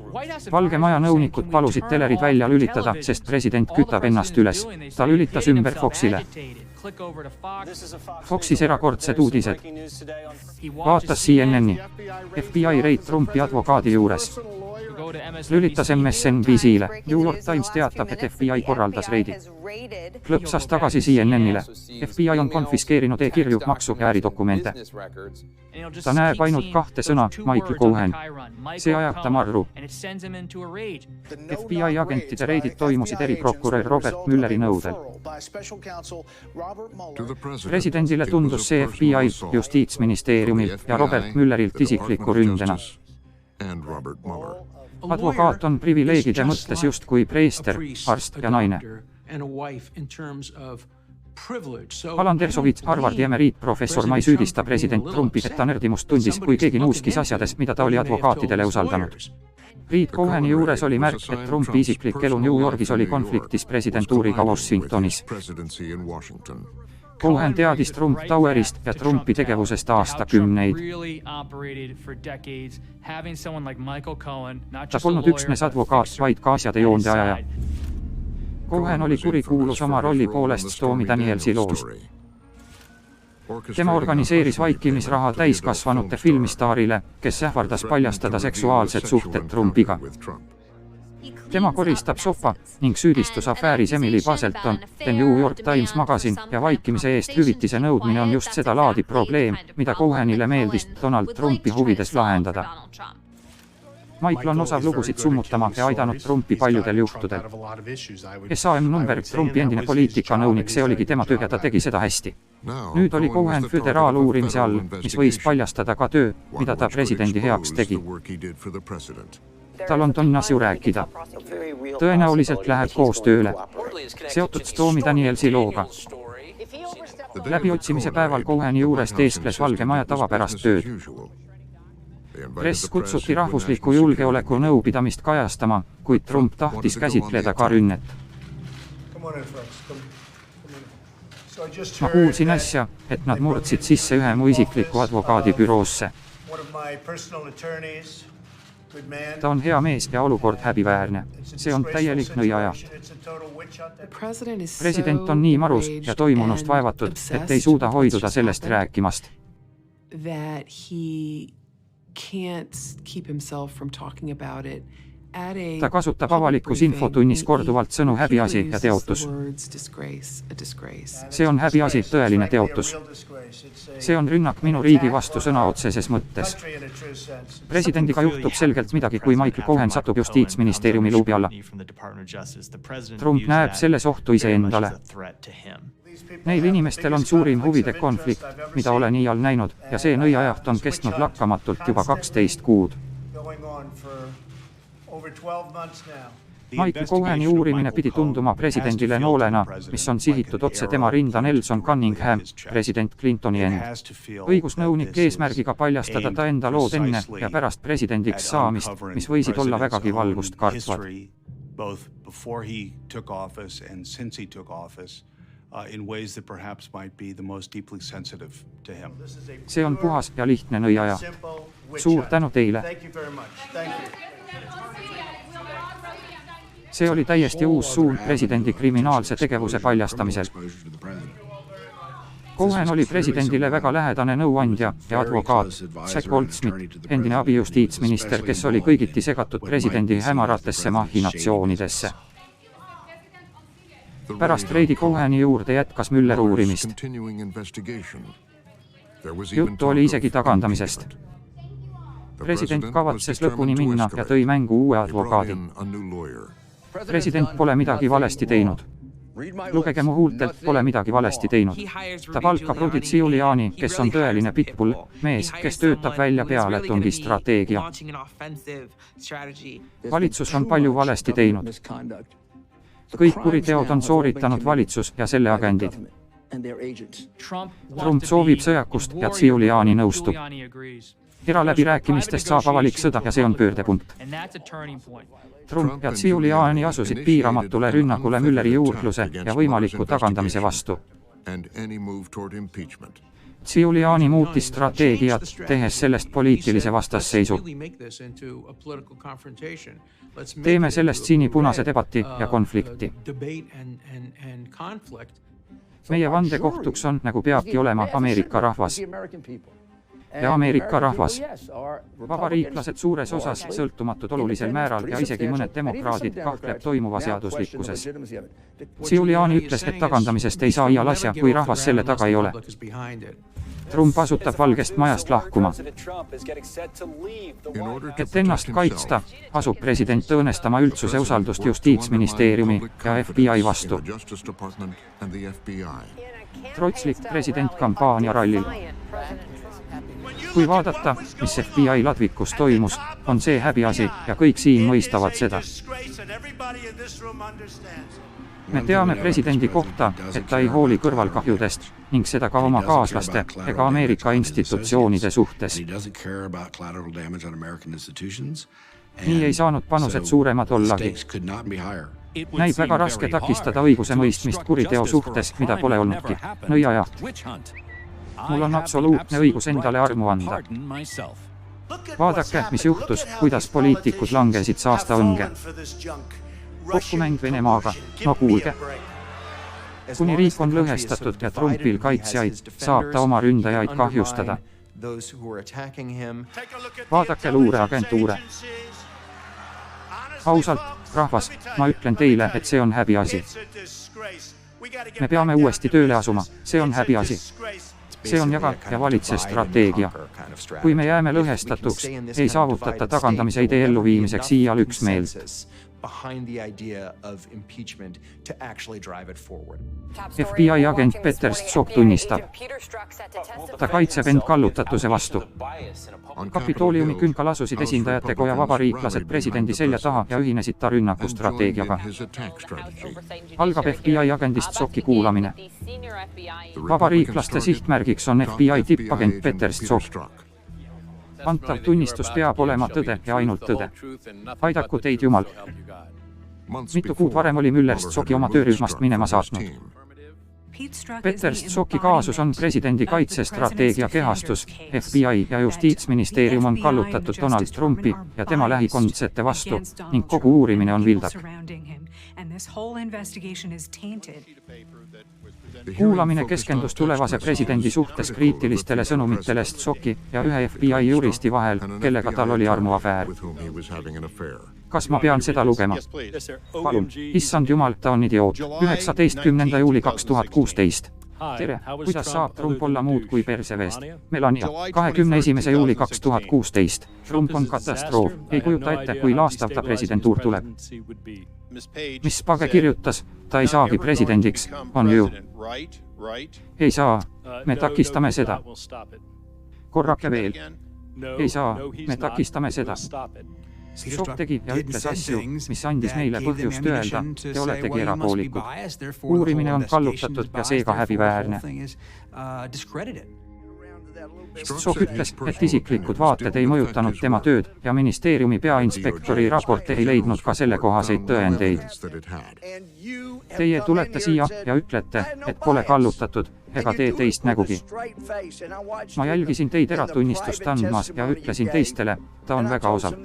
Valge Maja nõunikud palusid telerid välja lülitada, sest president kütab ennast üles. Ta lülitas ümber Foxile. Foxis erakordsed uudised. Vaatas CNN-i. FBI reid Trumpi advokaadi juures. Lülitas MSNBC-le. New York Times teatab, et FBI korraldas reidi. Klõpsas tagasi CNN-ile. FBI on konfiskeerinud e-kirju, maksu ja äridokumente. Ta näeb ainult 2 sõna, Michael Cohen. See ajab ta marru. FBI agentide reidid toimusid eriprokurör Robert Muelleri nõudel. Presidendile tundus see FBI, Justiitsministeeriumil ja Robert Muellerilt isikliku ründena. Advokaat on privileegide mõttes just kui preester, arst ja naine. Alan Dershowitz, Harvardi emeriitprofessor, ma ei süüdista president Trumpi, et ta nördimust tundis, kui keegi nuuskis asjades, mida ta oli advokaatidele usaldanud. Reid Coheni juures oli märk, et Trumpi isiklik elu New Yorgis oli konfliktis presidentuuriga Washingtonis. Cohen teadis Trump Towerist ja Trumpi tegevusest aastakümneid. Ta polnud üksnes advokaat, vaid ka asjade joonde ajaja. Cohen oli kurikuulus oma rolli poolest Stormy Danielsi loos. Tema organiseeris vaikimisraha täiskasvanute filmistaarile, kes ähvardas paljastada seksuaalsed suhted Trumpiga. Tema koristab sopa ning süüdistus afääris Emily Baselton, The New York Times Magazine ja vaikimise eest hüvitise nõudmine on just seda laadi probleem, mida Cohenile meeldis Donald Trumpi huvides lahendada. Michael on osav lugusid summutama ja aidanud Trumpi paljudel juhtudel. SAM Nunberg, Trumpi endine poliitikanõunik, see oligi tema töö ja ta tegi seda hästi. Nüüd oli Cohen föderaaluurimise all, mis võis paljastada ka töö, mida ta presidendi heaks tegi. Tal on tonnas ju rääkida. Tõenäoliselt läheb koostööle. Seotud Stormy Danielsi looga. Läbiotsimise päeval Coheni juures teeskles Valge Maja tavapärast tööd. Press kutsuti rahvusliku julgeoleku nõupidamist kajastama, kuid Trump tahtis käsitleda ka rünnet. Ma kuulsin asja, et nad murdsid sisse ühe mu isikliku advokaadibüroosse. Ta on hea mees ja olukord häbiväärne. See on täielik nõiaja. President on nii marus ja toimunust vaevatud, et ei suuda hoiduda sellest rääkimast. Ta kasutab avalikus infotunnis korduvalt sõnu häbiasi ja teotus. See on häbiasi, tõeline teotus. See on rünnak minu riigi vastu sõna otseses mõttes. Presidendiga juhtub selgelt midagi, kui Michael Cohen satub justiitsministeeriumi luubi alla. Trump näeb selles ohtu iseendale. Neil inimestel on suurim huvide konflikt, mida olen iial näinud, ja see nõiajaht on kestnud lakkamatult juba 12 kuud. Michael Coheni uurimine pidi tunduma presidendile noolena, mis on sihitud otse tema rinda. Nelson Cunningham, president Clintoni end. Õigusnõunik eesmärgiga paljastada ta enda lood enne ja pärast presidendiks saamist, mis võisid olla vägagi valgust kartvad. See on puhas ja lihtne nõiaja. Suur tänu teile. See oli täiesti uus suund presidendi kriminaalse tegevuse paljastamisel. Cohen oli presidendile väga lähedane nõuandja ja advokaat Jack Goldsmith, endine abijustiitsminister, kes oli kõigiti segatud presidendi hämaratesse mahhinatsioonidesse. Pärast reidi Coheni juurde jätkas Müller uurimist. Juttu oli isegi tagandamisest. President kavatses lõpuni minna ja tõi mängu uue advokaadi. President pole midagi valesti teinud. Lugege mu huultelt, pole midagi valesti teinud. Ta palkab Rudy Giuliani, kes on tõeline pitbull, mees, kes töötab välja pealetungi strateegia. Valitsus on palju valesti teinud. Kõik kuriteod on sooritanud valitsus ja selle agendid. Trump soovib sõjakust ja Giuliani nõustub. Eraläbirääkimistest saab avalik sõda ja see on pöördepunkt. Trump ja Giuliani asusid piiramatule rünnakule Mülleri juurdluse ja võimaliku tagandamise vastu. Giuliani muutis strateegiat, tehes sellest poliitilise vastasseisu. Teeme sellest sinipunase debati ja konflikti. Meie vandekohtuks on, nagu peabki olema, Ameerika rahvas. Ja Ameerika rahvas. Vabariiklased suures osas, sõltumatud olulisel määral ja isegi mõned demokraadid kahtleb toimuva seaduslikkuses. Giuliani ütles, et tagandamisest ei saa iial asja, kui rahvas selle taga ei ole. Trump asutab Valgest Majast lahkuma. Et ennast kaitsta, asub president õõnestama üldsuse usaldust justiitsministeeriumi ja FBI vastu. Trotslik president kampaania rallil. Kui vaadata, mis FBI ladvikus toimus, on see häbiasi ja kõik siin mõistavad seda. Me teame presidendi kohta, et ta ei hooli kõrvalkahjudest ning seda ka oma kaaslaste ega Ameerika institutsioonide suhtes. Nii ei saanud panused suuremad ollagi. Näib väga raske takistada õiguse mõistmist kuriteo suhtes, mida pole olnudki. Nõiajaht. Mul on absoluutne õigus endale armu anda. Vaadake, mis juhtus, kuidas poliitikud langesid saasta õnge. Kokkumäng Venemaaga, no kuulge. Kuni riik on lõhestatud ja Trumpil kaitsjaid, saab ta oma ründajaid kahjustada. Vaadake luureagentuure. Ausalt, Rahvas, ma ütlen teile, et see on häbiasi. Me peame uuesti tööle asuma, see on häbiasi. See on jaga ja valitse strateegia. Kui me jääme lõhestatuks, ei saavutata tagandamise idee elluviimiseks iial üksmeelt. FBI agent Peter Strzok tunnistab. Ta kaitseb end kallutatuse vastu. Kapitooliumi künkal asusid esindajate koja vabariiklased presidendi selja taha ja ühinesid ta rünnakustrateegiaga. Algab FBI agendist Strzokki kuulamine. Vabariiklaste sihtmärgiks on FBI tippagent Peter Strzok. Antav tunnistus peab olema tõde ja ainult tõde. Aidaku teid Jumal. Mitu kuud varem oli Müller Strzokki oma töörühmast minema saatnud. Peter Strzokki kaasus on presidendi kaitsestrateegia kehastus. FBI ja Justiitsministeerium on kallutatud Donald Trumpi ja tema lähikondsete vastu ning kogu uurimine on vildak. Kuulamine keskendus tulevase presidendi suhtes kriitilistele sõnumitele Strzokki ja ühe FBI juristi vahel, kellega tal oli armuafäär. Kas ma pean seda lugema? Palun, issand Jumal, ta on idioot. 19. juuli 2016. Tere, kuidas saab Trump olla muud kui perseveest? Melania, 21. juuli 2016. Trump on katastroof. Ei kujuta ette, kui laastav ta presidentuur tuleb. Mis Page kirjutas, ta ei saagi presidendiks, on ju. Ei saa, me takistame seda. Korrake veel. Ei saa, me takistame seda. Strzok tegi ja ütles asju, mis andis meile põhjust öelda, te oletegi erapoolikud. Uurimine on kallutatud ja seega häbiväärne. Strzok ütles, et isiklikud vaated ei mõjutanud tema tööd ja ministeeriumi peainspektori raport ei leidnud ka sellekohaseid tõendeid. Teie tulete siia ja ütlete, et pole kallutatud, ega tee teist nägugi. Ma jälgisin teid eratunnistust andmas ja ütlesin teistele, ta on väga osav.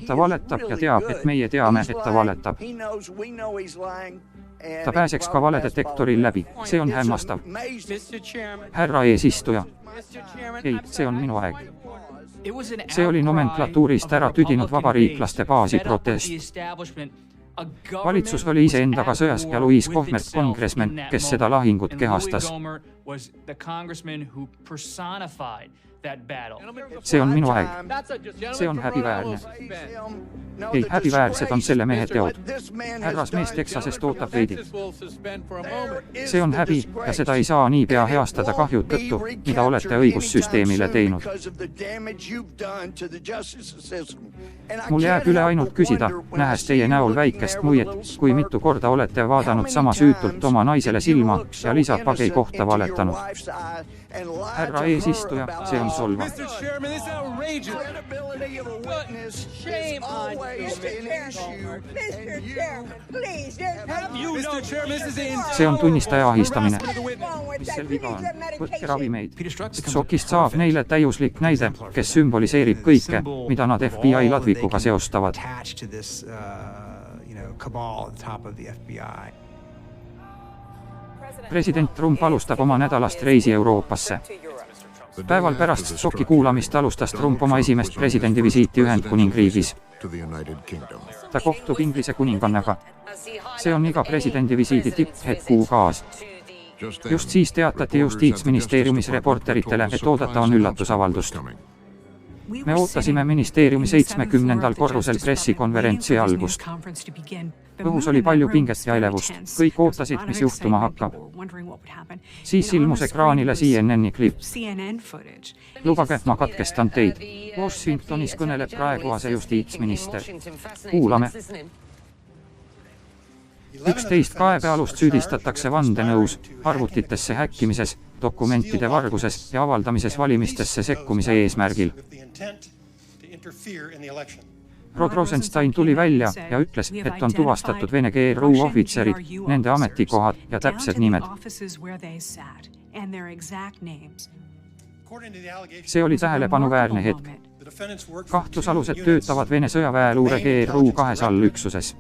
Ta valetab ja teab, et meie teame, et ta valetab. Ta pääseks ka valedetektoril läbi, see on hämmastav. Härra eesistuja. Ei, see on minu aeg. See oli nomenklatuurist ära tüdinud vabariiklaste baasi protest. Valitsus oli iseendaga sõjas ja Louis Kohmert, kongressmen, kes seda lahingut kehastas. See on minu aeg. See on häbiväärne. Ei, häbiväärsed on selle mehe teod. Härrasmees Texasest ootab veidi. See on häbi ja seda ei saa niipea heastada kahju tõttu, mida olete õigussüsteemile teinud. Mul jääb üle ainult küsida, nähes teie näol väikest muiet, kui mitu korda olete vaadanud sama süütult oma naisele silma ja Lisa Pagei kohta valetanud. Härra eesistuja, see on solva. See on tunnistaja ahistamine. Mis sel viga on? Võtke ravimeid. Strzokist saab neile täiuslik näide, kes sümboliseerib kõike, mida nad FBI ladvikuga seostavad. President Trump alustab oma nädalast reisi Euroopasse. Päeval pärast Strzokki kuulamist alustas Trump oma esimest presidendivisiiti Ühendkuningriigis. Ta kohtub Inglise kuningannaga. See on iga presidendivisiidi tipphetk UKs. Just siis teatati Justiitsministeeriumis reporteritele, et oodata on üllatusavaldust. Me ootasime ministeeriumi 70. korrusel pressikonverentsi algust. Õhus oli palju pinget ja elevust. Kõik ootasid, mis juhtuma hakkab. Siis ilmus ekraanile CNN-i klipp. Lubage, ma katkestan teid. Washingtonis kõneleb praegu asejustiitsminister. Kuulame. 11 kaebealust süüdistatakse vandenõus, arvutitesse häkkimises, dokumentide varguses ja avaldamises valimistesse sekkumise eesmärgil. Rod Rosenstein tuli välja ja ütles, et on tuvastatud Vene GRU ohvitserid, nende ametikohad ja täpsed nimed. See oli tähelepanuväärne hetk. Kahtlusalused töötavad Vene sõjaväeluure GRU 2 allüksuses.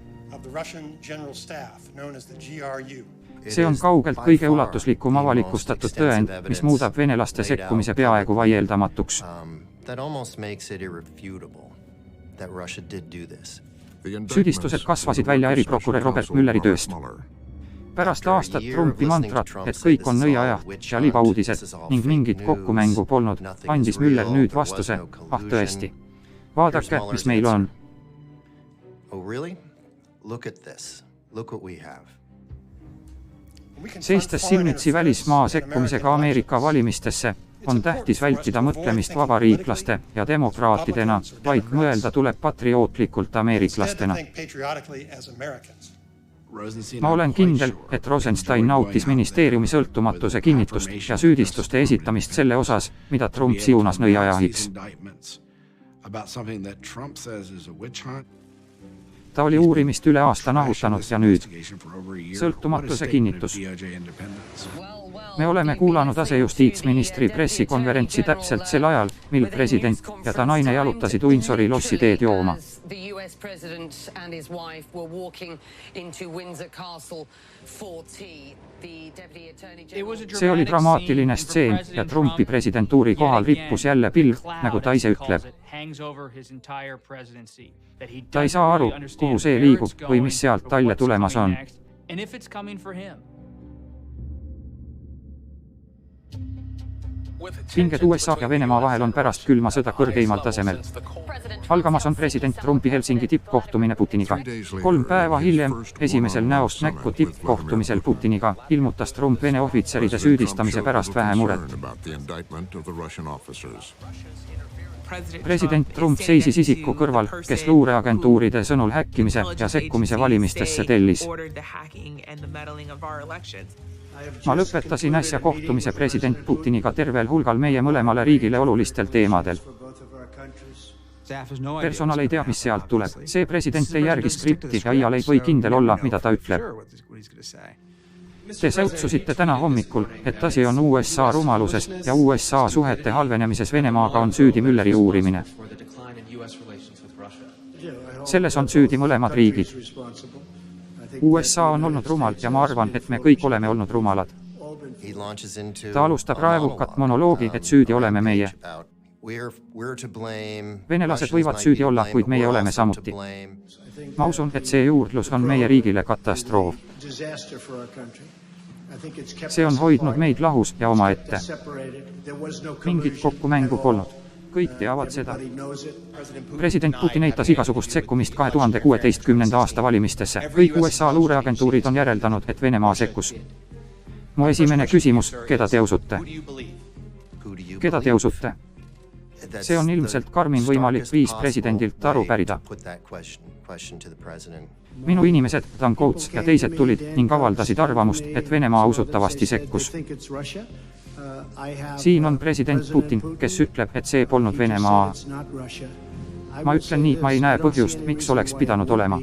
See on kaugelt kõige ulatuslikum avalikustatud tõend, mis muudab venelaste sekkumise peaaegu vaieldamatuks. Süüdistused kasvasid välja eriprokurör Robert Muelleri tööst. Pärast aastat Trumpi mantrat, et kõik on nõiajaht ja libauudised ning mingit kokkumängu polnud, andis Mueller nüüd vastuse, tõesti. Vaadake, mis meil on. Seistes silmitsi välismaa sekkumisega Ameerika valimistesse, on tähtis vältida mõtlemist vabariiklaste ja demokraatidena, vaid mõelda tuleb patriootlikult ameeriklastena. Ma olen kindel, et Rosenstein nautis ministeeriumi sõltumatuse kinnitust ja süüdistuste esitamist selle osas, mida Trump siunas nõiajahiks. Ta oli uurimist üle aasta nahutanud ja nüüd sõltumatuse kinnitus. Me oleme kuulanud asejustiitsministri pressikonverentsi täpselt sel ajal, mil president ja ta naine jalutasid Windsori lossi teed jooma. See oli dramaatiline stseen ja Trumpi presidentuuri kohal rippus jälle pilv, nagu ta ise ütleb. Ta ei saa aru, kuhu see liigub või mis sealt talle tulemas on. Pinged USA ja Venemaa vahel on pärast külma sõda kõrgeimal tasemel. Algamas on president Trumpi Helsingi tippkohtumine Putiniga. 3 päeva hiljem, esimesel näost näkku tippkohtumisel Putiniga, ilmutas Trump Vene ohvitseride süüdistamise pärast vähe muret. President Trump seisis isiku kõrval, kes luureagentuuride sõnul häkkimise ja sekkumise valimistesse tellis. Ma lõpetasin äsja kohtumise president Putiniga tervel hulgal meie mõlemale riigile olulistel teemadel. Personal ei tea, mis sealt tuleb. See president ei järgi skripti ja iial ei või kindel olla, mida ta ütleb. Te säutsusite täna hommikul, et asi on USA rumaluses ja USA suhete halvenemises Venemaaga on süüdi Muelleri uurimine. Selles on süüdi mõlemad riigid. USA on olnud rumal ja ma arvan, et me kõik oleme olnud rumalad. Ta alustab raevukat monoloogi, et süüdi oleme meie. Venelased võivad süüdi olla, kuid meie oleme samuti. Ma usun, et see juurdlus on meie riigile katastroof. See on hoidnud meid lahus ja omaette. Mingit kokkumängu polnud. Kõik teavad seda. President Putin eitas igasugust sekkumist 2016. aasta valimistesse. Kõik USA luureagentuurid on järeldanud, et Venemaa sekkus. Mu esimene küsimus, keda te usute? Keda te usute? See on ilmselt karmin võimalik viis presidendilt aru pärida. Minu inimesed, Dan Coates ja teised tulid ning avaldasid arvamust, et Venemaa usutavasti sekkus. Siin on president Putin, kes ütleb, et see polnud Venemaa. Ma ütlen nii, ma ei näe põhjust, miks oleks pidanud olema.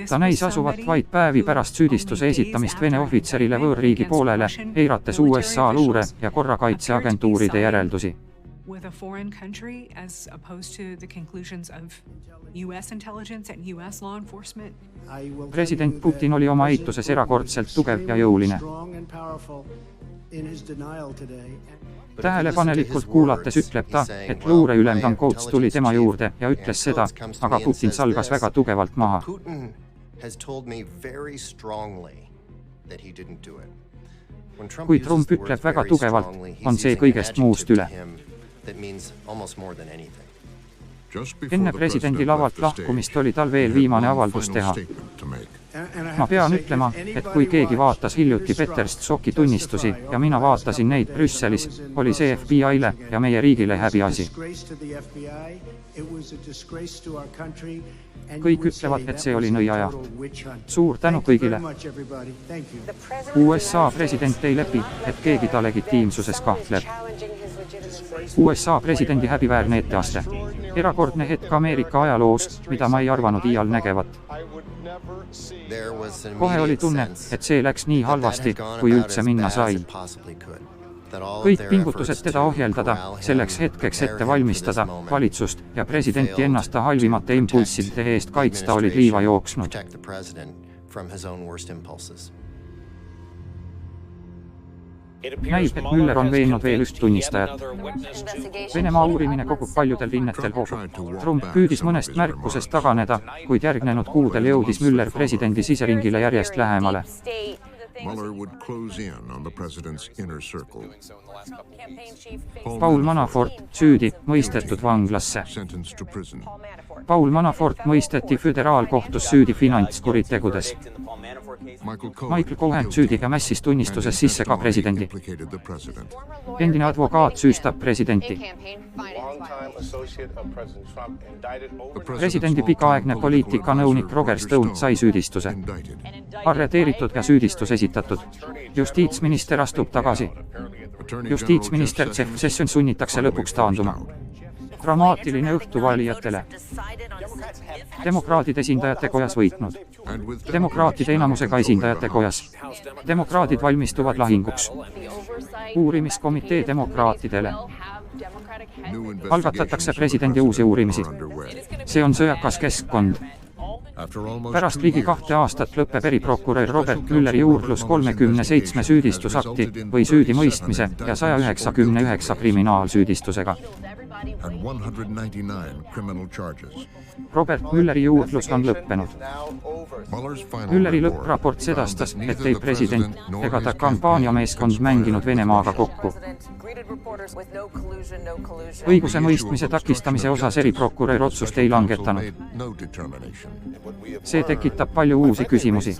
Ta näis asuvat vaid päevi pärast süüdistuse esitamist Vene ohvitserile võõrriigi poolele, eirates USA luure ja korrakaitseagentuuride järeldusi. With a foreign country as opposed to the conclusions of US intelligence and US law enforcement. President Putin oli oma eituses erakordselt tugev ja jõuline. Tähelepanelikult kuulates ütleb ta, et luureülem Dan Coates tuli tema juurde ja ütles seda, aga Putin salgas väga tugevalt maha. Kui Trump ütleb väga tugevalt, on see kõigest muust üle. Enne presidendi lavalt lahkumist oli tal veel viimane avaldus teha. Ma pean ütlema, et kui keegi vaatas hiljuti Peter Strzokki tunnistusi ja mina vaatasin neid Brüsselis, oli see FBI'le ja meie riigile häbiasi. Kõik ütlevad, et see oli nõiajaht. Suur tänu kõigile. USA president ei lepi, et keegi ta legitiimsuses kahtleb. USA presidendi häbiväärne etteaste. Erakordne hetk Ameerika ajaloos, mida ma ei arvanud iial nägevat. Kohe oli tunne, et see läks nii halvasti, kui üldse minna sai. Kõik pingutused teda ohjeldada, selleks hetkeks ette valmistada, valitsust ja presidenti ennast halvimate impulsside eest kaitsta olid liiva jooksnud. Näib, et Müller on veennud veel üht tunnistajat. Venemaa uurimine kogub paljudel rinnetel hoogu. Trump püüdis mõnest märkusest taganeda, kuid järgnenud kuudel jõudis Müller presidendi siseringile järjest lähemale. Mueller would close in on the president's inner circle. Paul Manafort süüdi mõistetud vanglasse. Sentenced to prison. Paul Manafort mõisteti föderaalkohtus süüdi finantskuritegudes. Michael Cohen süüdi ja mässis tunnistuses sisse ka presidendi. Implicated the president. Endine advokaat süüstab presidenti. Presidendi pikaaegne poliitikanõunik Roger Stone sai süüdistuse. Arreteeritud ja süüdistus esitatud. Justiitsminister astub tagasi. Justiitsminister Jeff Sessions sunnitakse lõpuks taanduma. Dramaatiline õhtu valijatele. Demokraatide esindajate kojas võitnud. Demokraatide enamusega esindajate kojas. Demokraadid valmistuvad lahinguks. Uurimiskomitee demokraatidele. Algatatakse presidendi uusi uurimisi. See on sõjakas keskkond. Pärast ligi 2 aastat lõpeb eriprokurör Robert Mülleri juurdlus 37 süüdistusakti või süüdimõistmise ja 199 kriminaalsüüdistusega. And 199 criminal charges. Robert Mülleri juurdlus on lõppenud. Mueller's final Mülleri report lõppraport sedastas, found that et ei neither the president president nor ega his ta campaign kampaaniameeskond mänginud Venemaaga kokku. Õigusemõistmise takistamise osas eriprokurör otsust ei langetanud. made no determination. See tekitab palju uusi küsimusi.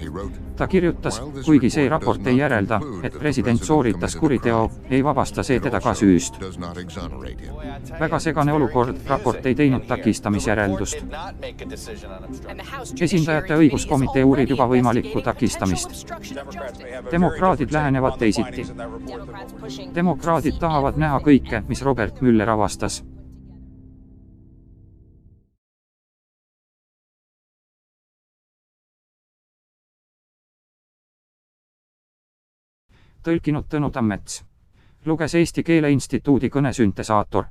He wrote, Ta kirjutas, kuigi see raport ei järelda, et president sooritas kuriteo, ei vabasta see teda ka süüst. does not exonerate him. Väga segane olukord, raport ei teinud takistamisjäreldust. Esindajate õiguskomitee uurib juba võimalikku takistamist. Demokraadid lähenevad teisiti. Demokraadid tahavad näha kõike, mis Robert Müller avastas. Tõlkinud Tõnu Tammets. Luges Eesti Keele Instituudi kõnesyntesaator.